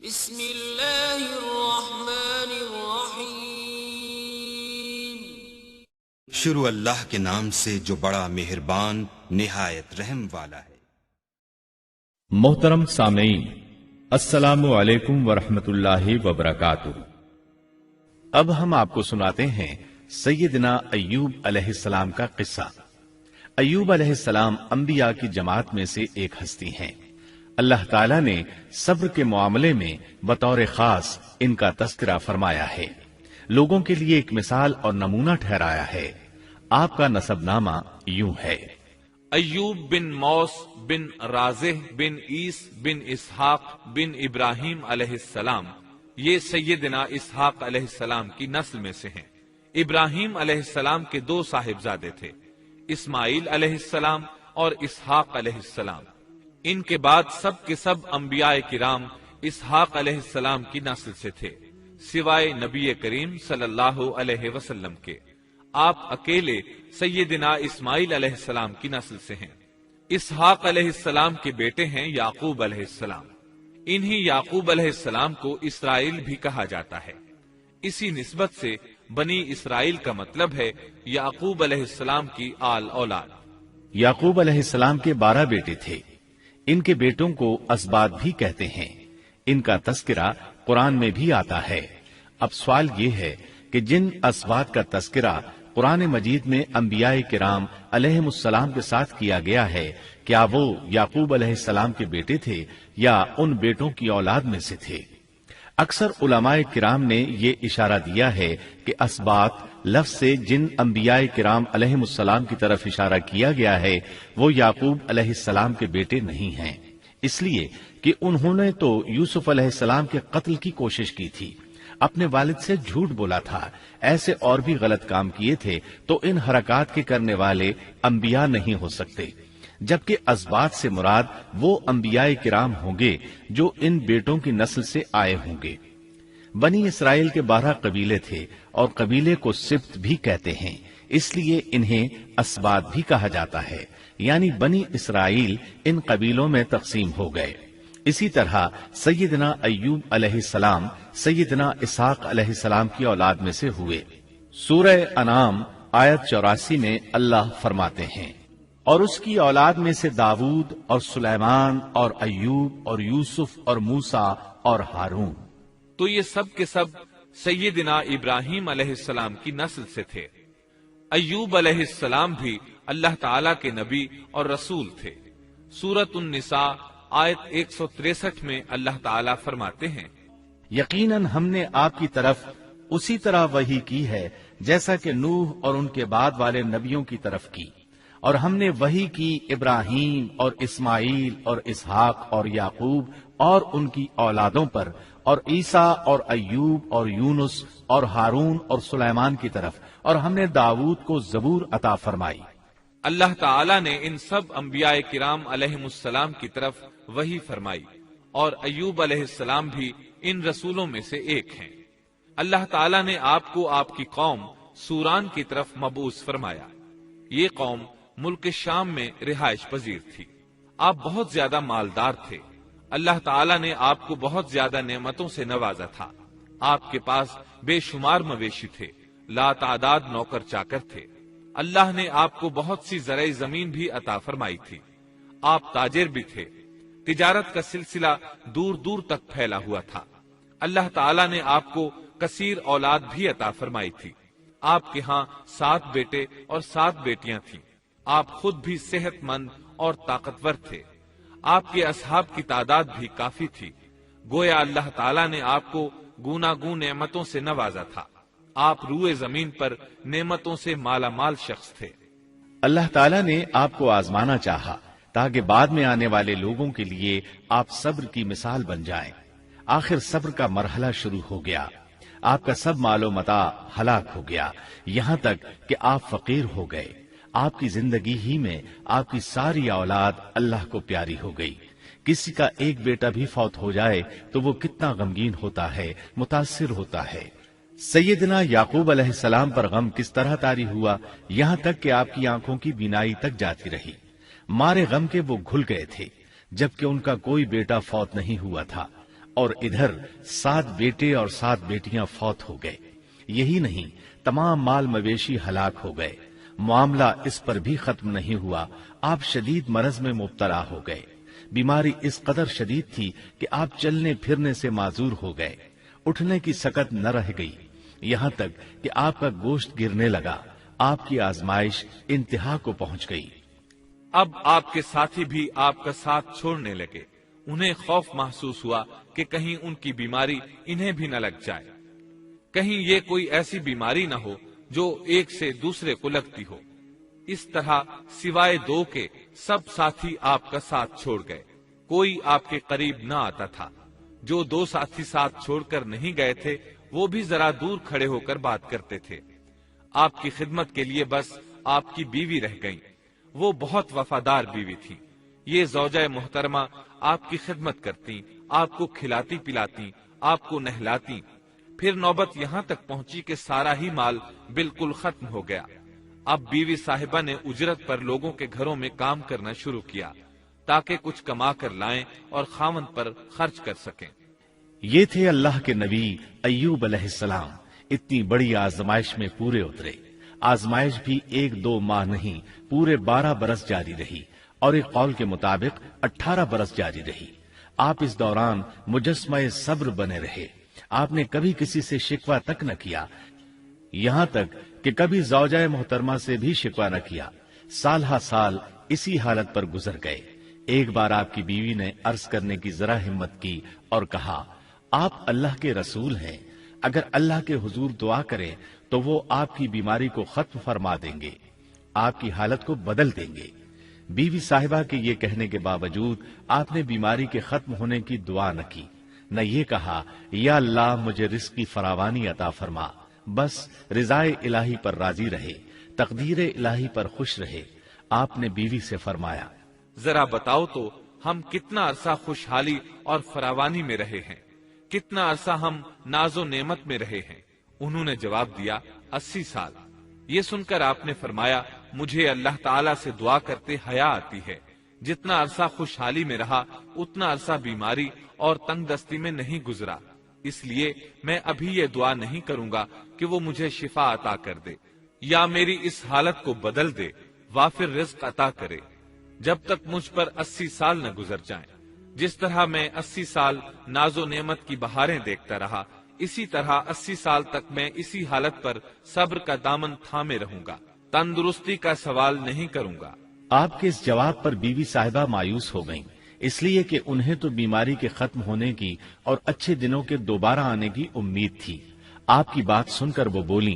بسم اللہ الرحمن الرحیم۔ شروع اللہ کے نام سے جو بڑا مہربان نہایت رحم والا ہے۔ محترم سامعین، السلام علیکم ورحمۃ اللہ وبرکاتہ۔ اب ہم آپ کو سناتے ہیں سیدنا ایوب علیہ السلام کا قصہ۔ ایوب علیہ السلام انبیاء کی جماعت میں سے ایک ہستی ہیں۔ اللہ تعالیٰ نے صبر کے معاملے میں بطور خاص ان کا تذکرہ فرمایا ہے، لوگوں کے لیے ایک مثال اور نمونہ ٹھہرایا ہے۔ آپ کا نسب نامہ یوں ہے: ایوب بن موس بن رازح بن عیس بن اسحاق بن ابراہیم علیہ السلام، یہ سیدنا اسحاق علیہ السلام کی نسل میں سے ہیں۔ ابراہیم علیہ السلام کے دو صاحبزادے تھے، اسماعیل علیہ السلام اور اسحاق علیہ السلام۔ ان کے بعد سب کے سب انبیاء کرام اسحاق علیہ السلام کی نسل سے تھے، سوائے نبی کریم صلی اللہ علیہ وسلم کے۔ آپ اکیلے سیدنا اسماعیل علیہ السلام کی نسل سے ہیں۔ اسحاق علیہ السلام کے بیٹے ہیں یعقوب علیہ السلام۔ انہی یعقوب علیہ السلام کو اسرائیل بھی کہا جاتا ہے۔ اسی نسبت سے بنی اسرائیل کا مطلب ہے یعقوب علیہ السلام کی آل اولاد۔ یعقوب علیہ السلام کے 12 بیٹے تھے۔ ان کے بیٹوں کو اسباط بھی کہتے ہیں۔ ان کا تذکرہ قرآن میں بھی آتا ہے۔ اب سوال یہ ہے کہ جن اسباط کا تذکرہ قرآن مجید میں انبیاء کرام علیہم السلام کے ساتھ کیا گیا ہے، کیا وہ یعقوب علیہ السلام کے بیٹے تھے یا ان بیٹوں کی اولاد میں سے تھے؟ اکثر علماء کرام نے یہ اشارہ دیا ہے کہ اسباط لفظ سے جن انبیاء کرام علیہم السلام کی طرف اشارہ کیا گیا ہے وہ یعقوب علیہ السلام کے بیٹے نہیں ہیں، اس لیے کہ انہوں نے تو یوسف علیہ السلام کے قتل کی کوشش کی تھی، اپنے والد سے جھوٹ بولا تھا، ایسے اور بھی غلط کام کیے تھے، تو ان حرکات کے کرنے والے انبیاء نہیں ہو سکتے، جبکہ اسباط سے مراد وہ انبیاء کرام ہوں گے جو ان بیٹوں کی نسل سے آئے ہوں گے۔ بنی اسرائیل کے 12 قبیلے تھے اور قبیلے کو سبط بھی کہتے ہیں، اس لیے انہیں اسباط بھی کہا جاتا ہے، یعنی بنی اسرائیل ان قبیلوں میں تقسیم ہو گئے۔ اسی طرح سیدنا ایوب علیہ السلام سیدنا اسحاق علیہ السلام کی اولاد میں سے ہوئے۔ سورہ انعام آیت 84 میں اللہ فرماتے ہیں: اور اس کی اولاد میں سے داؤد اور سلیمان اور ایوب اور یوسف اور موسیٰ اور ہارون۔ تو یہ سب کے سب سیدنا ابراہیم علیہ السلام کی نسل سے تھے۔ ایوب علیہ السلام بھی اللہ تعالیٰ کے نبی اور رسول تھے۔ سورۃ النساء آیت 163 میں اللہ تعالیٰ فرماتے ہیں: یقیناً ہم نے آپ کی طرف اسی طرح وحی کی ہے جیسا کہ نوح اور ان کے بعد والے نبیوں کی طرف کی، اور ہم نے وحی کی ابراہیم اور اسماعیل اور اسحاق اور یعقوب اور ان کی اولادوں پر، اور عیسیٰ اور ایوب اور یونس اور ہارون اور سلیمان کی طرف، اور ہم نے داؤد کو زبور عطا فرمائی۔ اللہ تعالیٰ نے ان سب انبیاء کرام علیہم السلام کی طرف وحی فرمائی، اور ایوب علیہ السلام بھی ان رسولوں میں سے ایک ہیں۔ اللہ تعالیٰ نے آپ کو آپ کی قوم سوران کی طرف مبعوث فرمایا۔ یہ قوم ملک شام میں رہائش پذیر تھی۔ آپ بہت زیادہ مالدار تھے۔ اللہ تعالیٰ نے آپ کو بہت زیادہ نعمتوں سے نوازا تھا۔ آپ کے پاس بے شمار مویشی تھے، لا تعداد نوکر چاکر تھے۔ اللہ نے آپ کو بہت سی زرعی زمین بھی عطا فرمائی تھی۔ آپ تاجر بھی تھے۔ تجارت کا سلسلہ دور دور تک پھیلا ہوا تھا۔ اللہ تعالیٰ نے آپ کو کثیر اولاد بھی عطا فرمائی تھی۔ آپ کے ہاں 7 بیٹے اور 7 بیٹیاں تھیں۔ آپ خود بھی صحت مند اور طاقتور تھے۔ آپ کے اصحاب کی تعداد بھی کافی تھی۔ گویا اللہ تعالیٰ نے آپ کو گوناگون نعمتوں سے نوازا تھا۔ آپ روئے زمین پر نعمتوں سے مالا مال شخص تھے۔ اللہ تعالیٰ نے آپ کو آزمانا چاہا تاکہ بعد میں آنے والے لوگوں کے لیے آپ صبر کی مثال بن جائیں۔ آخر صبر کا مرحلہ شروع ہو گیا۔ آپ کا سب مال و متاع ہلاک ہو گیا، یہاں تک کہ آپ فقیر ہو گئے۔ آپ کی زندگی ہی میں آپ کی ساری اولاد اللہ کو پیاری ہو گئی۔ کسی کا ایک بیٹا بھی فوت ہو جائے تو وہ کتنا غمگین ہوتا ہے، متاثر ہوتا ہے۔ سیدنا یعقوب علیہ السلام پر غم کس طرح طاری ہوا، یہاں تک کہ آپ کی آنکھوں کی بینائی تک جاتی رہی۔ مارے غم کے وہ گھل گئے تھے، جبکہ ان کا کوئی بیٹا فوت نہیں ہوا تھا۔ और इधर 7 बेटे और 7 बेटियां फौत हो गए। यही नहीं, तमाम माल मवेशी हलाक हो गए। मामला इस पर भी खत्म नहीं हुआ, आप शदीद मरज में मुब्तला हो गए। बीमारी इस कदर शदीद थी कि आप चलने फिरने से माजूर हो गए, उठने की सकत न रह गई, यहाँ तक कि आपका गोश्त गिरने लगा। आपकी आजमाइश इंतहा को पहुंच गई। अब आपके साथी भी आपका साथ छोड़ने लगे। उन्हें खौफ महसूस हुआ कि कहीं उनकी बीमारी इन्हें भी न लग जाए, कहीं ये कोई ऐसी बीमारी न हो जो एक से दूसरे को लगती हो। इस तरह सिवाय 2 के सब साथी आपका साथ छोड़ गए। कोई आपके करीब न आता था। जो 2 साथी साथ छोड़कर नहीं गए थे, वो भी जरा दूर खड़े होकर बात करते थे। आपकी खिदमत के लिए बस आपकी बीवी रह गईं। वो बहुत वफादार बीवी थी। ये ज़ौजा मोहतरमा आपकी खिदमत करती, आपको खिलाती पिलाती, आपको नहलाती। फिर नौबत यहाँ तक पहुंची कि सारा ही माल बिल्कुल खत्म हो गया। अब बीवी साहिबा ने उजरत पर लोगों के घरों में काम करना शुरू किया ताकि कुछ कमा कर लाएं और खामन पर खर्च कर सकें। ये थे अल्लाह के नबी अय्यूब अलैहिस्सलाम। इतनी बड़ी आजमाइश में पूरे उतरे। आजमाइश भी 1-2 माह नहीं, पूरे 12 बरस जारी रही और एक कौल के मुताबिक 18 बरस जारी रही। आप इस दौरान मुजस्समा सब्र बने रहे। आपने कभी किसी से शिकवा तक न किया, यहाँ तक कि कभी ज़ौजा मोहतरमा से भी शिकवा न किया। साल हा साल इसी हालत पर गुजर गए। एक बार आपकी बीवी ने अर्ज करने की जरा हिम्मत की और कहा, आप अल्लाह के रसूल हैं, अगर अल्लाह के हुजूर दुआ करें तो वो आपकी बीमारी को खत्म फरमा देंगे, आपकी हालत को बदल देंगे। बीवी साहिबा के ये कहने के बावजूद आपने बीमारी के खत्म होने की दुआ न की, न ये कहा, या अल्लाह मुझे रिस्क की फरावानी अता फरमा। बस रिज़ाए इलाही पर राजी रहे, तकदीर इलाही पर खुश रहे। आपने बीवी से फरमाया, जरा बताओ तो हम कितना अरसा खुशहाली और फरावानी में रहे हैं, कितना अरसा हम नाजो नेमत में रहे हैं। उन्होंने जवाब दिया, 80 साल। ये सुनकर आपने फरमाया, मुझे अल्लाह ताला से दुआ करते हया आती है। जितना अरसा खुशहाली में रहा उतना अरसा बीमारी और तंगदस्ती में नहीं गुजरा, इसलिए मैं अभी ये दुआ नहीं करूंगा कि वो मुझे शिफा अता कर दे या मेरी इस हालत को बदल दे, वाफिर रिज्क अता करे, जब तक मुझ पर 80 साल न गुजर जाएं। जिस तरह मैं 80 साल नाजो नेमत की बहारें देखता रहा, इसी तरह 80 साल तक मैं इसी हालत पर सब्र का दामन थामे रहूंगा, तंदुरुस्ती का सवाल नहीं करूंगा। आपके इस जवाब पर बीवी साहिबा मायूस हो गईं, इसलिए कि उन्हें तो बीमारी के खत्म होने की और अच्छे दिनों के दोबारा आने की उम्मीद थी। आपकी बात सुनकर वो बोली,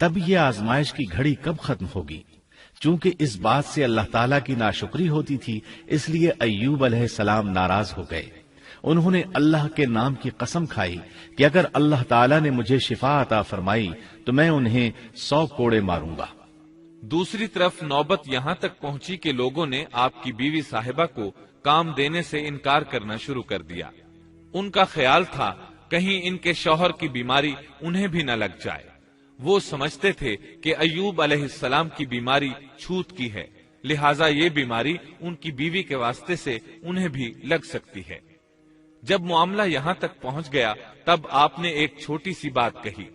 तब ये आजमाइश की घड़ी कब खत्म होगी? चूंकि इस बात से अल्लाह ताला की नाशुक्री होती थी, इसलिए अय्यूब अलैहिस्सलाम नाराज हो गए। उन्होंने अल्लाह के नाम की कसम खाई कि अगर अल्लाह ताला ने मुझे शिफा अता फरमाई तो मैं उन्हें 100 कोड़े मारूंगा। दूसरी तरफ नौबत यहाँ तक पहुंची कि लोगों ने आपकी बीवी साहिबा को काम देने से इनकार करना शुरू कर दिया। उनका ख्याल था कहीं इनके शौहर की बीमारी उन्हें भी न लग जाए। वो समझते थे कि अय्यूब अलैहिस्सलाम की बीमारी छूत की है, लिहाजा ये बीमारी उनकी बीवी के वास्ते से उन्हें भी लग सकती है। जब मामला यहाँ तक पहुंच गया तब आपने एक छोटी सी बात कही,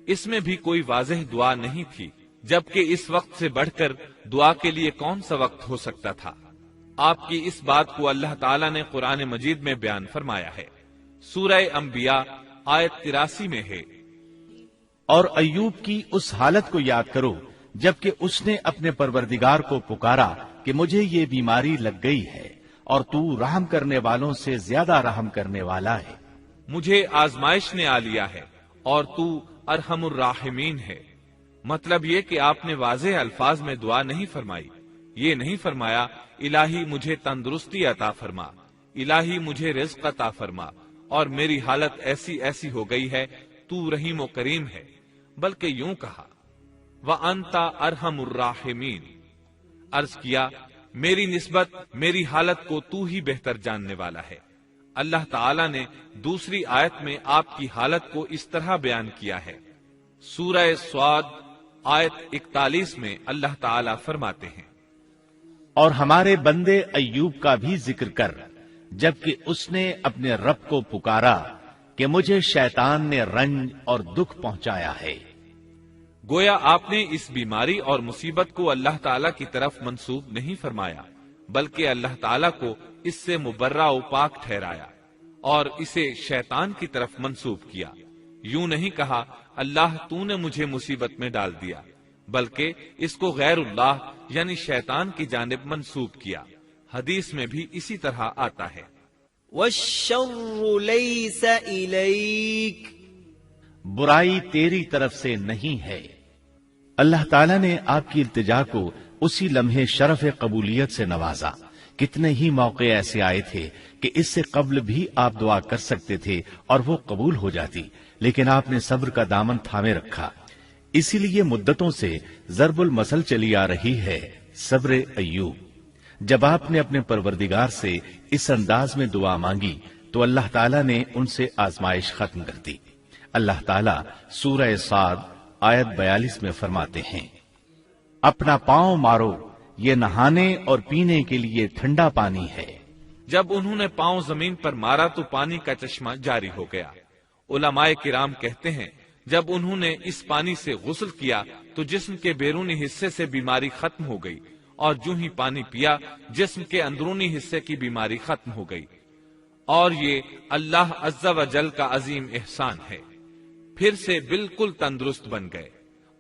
इसमें भी कोई वाज़ेह दुआ नहीं थी, जबकि इस वक्त से बढ़कर दुआ के लिए कौन सा वक्त हो सकता था। आपकी इस बात को अल्लाह ताला ने कुरान मजीद में बयान फरमाया है। सूरह अंबिया आयत 83 में है, और अय्यूब की उस हालत को याद करो जबकि उसने अपने परवरदिगार को पुकारा कि मुझे ये बीमारी लग गई है और तू रहम करने वालों से ज्यादा रहम करने वाला है। मुझे आजमाइश ने आ लिया है और तू अरहमुर राहिमीन है। मतलब ये कि आपने वाज़ेह अल्फाज में दुआ नहीं फरमाई। ये नहीं फरमाया इलाही मुझे तंदुरुस्ती अता फरमा, इलाही मुझे रिज़्क अता फरमा और मेरी हालत ऐसी ऐसी हो गई है, तू रहीम व करीम है, बल्कि यूं कहा व अंता अरहमुर राहिमीन। अर्ज किया मेरी निस्बत मेरी हालत को तू ही बेहतर जानने वाला है। अल्लाह ताला ने दूसरी आयत में आपकी हालत को इस तरह बयान किया है। सूरह स्वाद आयत 41 में अल्लाह ताला फरमाते हैं, और हमारे बंदे अय्यूब का भी जिक्र कर, जबकि उसने अपने रब को पुकारा कि मुझे शैतान ने रंज और दुख पहुंचाया है। गोया आपने इस बीमारी और मुसीबत को अल्लाह ताला की तरफ मंसूब नहीं फरमाया, बल्कि अल्लाह ताला को इससे मुबर्रा व पाक ठहराया और इसे शैतान की तरफ मंसूब किया। यूं नहीं कहा अल्लाह तूने मुझे मुसीबत में डाल दिया, बल्कि इसको गैरुल्लाह यानी शैतान की जानिब मंसूब किया। हदीस में भी इसी तरह आता है, वश्शर्रु लैसा इलैक, बुराई तेरी तरफ से नहीं है। अल्लाह ताला ने आपकी इल्तिजा को उसी लम्हे शरफ कबूलियत से नवाजा। कितने ही मौके ऐसे आए थे कि इससे कब्ल भी आप दुआ कर सकते थे और वो कबूल हो जाती, लेकिन आपने सब्र का दामन थामे रखा। इसीलिए मुद्दतों से जरबुल मसल चली आ रही है सब्र अय्यूब। जब आपने अपने परवरदिगार से इस अंदाज में दुआ मांगी तो अल्लाह ताला ने उनसे आजमाइश खत्म कर दी। अल्लाह ताला सूरह साद आयत 42 में फरमाते हैं, अपना पांव मारो, ये नहाने और पीने के लिए ठंडा पानी है। जब उन्होंने पांव जमीन पर मारा तो पानी का चश्मा जारी हो गया। उलमाए किराम कहते हैं, जब उन्होंने इस पानी से गुस्ल किया तो जिस्म के बैरूनी हिस्से से बीमारी खत्म हो गई और जो ही पानी पिया जिस्म के अंदरूनी हिस्से की बीमारी खत्म हो गई। और ये अल्लाह अज़्ज़ा व जल का अजीम एहसान है। फिर से बिल्कुल तंदुरुस्त बन गए,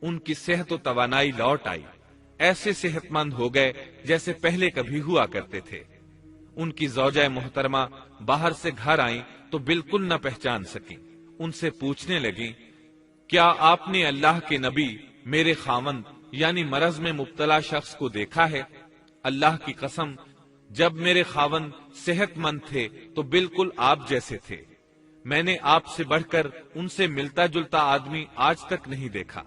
उनकी सेहत व तवानाई लौट आई, ऐसे सेहतमंद हो गए जैसे पहले कभी हुआ करते थे। उनकी ज़ौजा मोहतरमा बाहर से घर आई तो बिल्कुल न पहचान सकी। उनसे पूछने लगी, क्या आपने अल्लाह के नबी मेरे खावंद यानी मरज में मुब्तला शख्स को देखा है? अल्लाह की कसम, जब मेरे खावंद सेहतमंद थे तो बिल्कुल आप जैसे थे। मैंने आपसे बढ़कर उनसे मिलता जुलता आदमी आज तक नहीं देखा।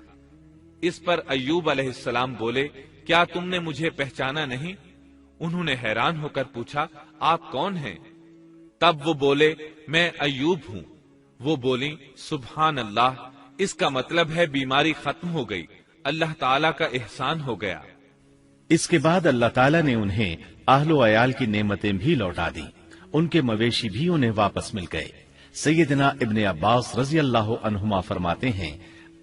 इस पर अय्यूब अलैहिस्सलाम बोले, क्या तुमने मुझे पहचाना नहीं? उन्होंने हैरान होकर पूछा, आप कौन हैं? तब वो बोले, मैं अय्यूब हूं। वो बोली, सुभान अल्लाह, इसका मतलब है बीमारी खत्म हो गई, अल्लाह ताला का एहसान हो गया। इसके बाद अल्लाह ताला ने उन्हें आहलो अयाल की नेमतें भी लौटा दी, उनके मवेशी भी उन्हें वापस मिल गए। सैयदना इब्ने अब्बास रजी अल्लाह अन्हुमा फरमाते हैं,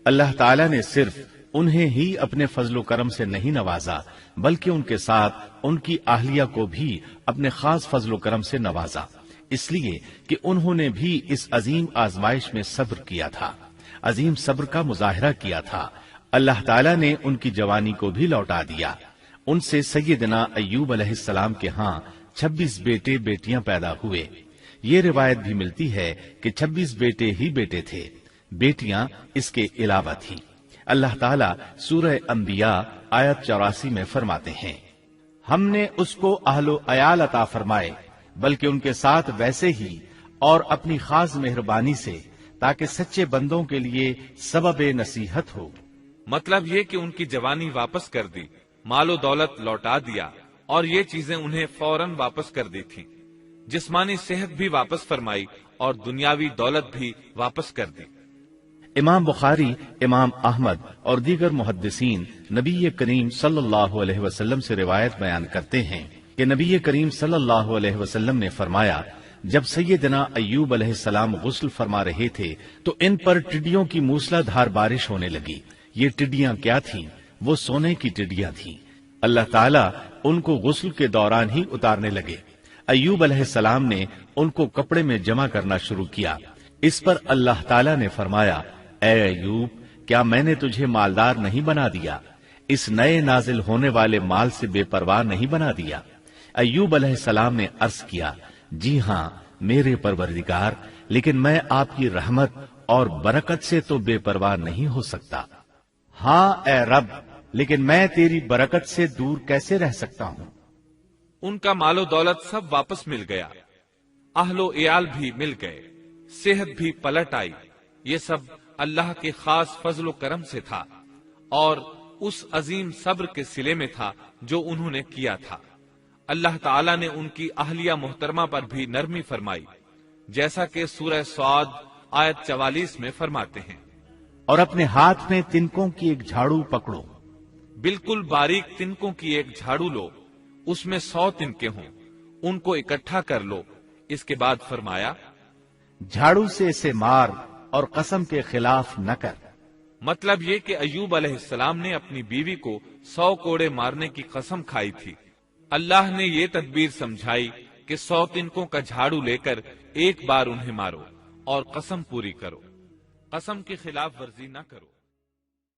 अल्लाह ताला ने सिर्फ उन्हें ही अपने फजलो करम से नहीं नवाजा, बल्कि उनके साथ उनकी आहलिया को भी अपने खास फजलो करम से नवाजा, इसलिए कि उन्होंने भी इस अजीम आजमाइश में सब्र किया था, अजीम सब्र का मुजाहिरा किया था। अल्लाह ताला ने उनकी जवानी को भी लौटा दिया। उनसे सैयदना अय्यूब अलैहिस्सलाम के यहाँ 26 बेटे बेटियां पैदा हुए। ये रिवायत भी मिलती है कि 26 बेटे ही बेटे थे, बेटियां इसके अलावा थी। अल्लाह ताला सूरह अंबिया आयत 84 में फरमाते हैं, हमने उसको अहलो अयाल अता फरमाए, बल्कि उनके साथ वैसे ही और अपनी खास मेहरबानी से, ताकि सच्चे बंदों के लिए सबब नसीहत हो। मतलब ये कि उनकी जवानी वापस कर दी, मालो दौलत लौटा दिया और ये चीजें उन्हें फौरन वापस कर दी थी। जिस्मानी सेहत भी वापस फरमाई और दुनियावी दौलत भी वापस कर दी। इमाम बुखारी, इमाम अहमद और दीगर मुहद्दिसीन नबी करीम सल्लल्लाहु अलैहि वसल्लम से रिवायत बयान करते हैं कि नबी करीम सल्लल्लाहु अलैहि वसल्लम ने फरमाया, जब सैयदना अय्यूब अलैहिस्सलाम गुस्ल फरमा रहे थे तो इन पर टिड्डियों की मूसलाधार बारिश होने लगी। ये टिड्डियां क्या थीं? वो सोने की टिड्डियां थीं। अल्लाह ताला उनको गुस्ल के दौरान ही उतारने लगे। अय्यूब अलैहिस्सलाम ने उनको कपड़े में जमा करना शुरू किया। इस पर अल्लाह ताला ने फरमाया, ऐ अय्यूब, क्या मैंने तुझे मालदार नहीं बना दिया? इस नए नाजिल होने वाले माल से बेपरवाह नहीं बना दिया? अय्यूब अलैहिस्सलाम ने अर्ज किया, जी हां मेरे परवरदिगार, लेकिन मैं आपकी रहमत और बरकत से तो बेपरवाह नहीं हो सकता। हाँ ए रब, लेकिन मैं तेरी बरकत से दूर कैसे रह सकता हूं? उनका मालो दौलत सब वापस मिल गया, अहलो एयाल भी मिल गए, सेहत भी पलट आई। ये सब अल्लाह के खास फजलो करम से था और उस अजीम सब्र के सिले में था जो उन्होंने किया था। अल्लाह ताला ने उनकी अहलिया मोहतरमा पर भी नरमी फरमाई, जैसा कि सूरह स्वाद आयत 44 में फरमाते हैं, और अपने हाथ में तिनकों की एक झाड़ू पकड़ो। बिल्कुल बारीक तिनकों की एक झाड़ू लो, उसमें 100 तिनके हों, उनको इकट्ठा कर लो, اس کے بعد فرمایا، جھاڑو سے اسے مار اور قسم کے خلاف نہ کر۔ مطلب یہ کہ ایوب علیہ السلام نے اپنی بیوی کو 100 کوڑے مارنے کی قسم کھائی تھی۔ اللہ نے یہ تدبیر سمجھائی کہ 100 تنکوں کا جھاڑو لے کر ایک بار انہیں مارو اور قسم پوری کرو، قسم کی خلاف ورزی نہ کرو۔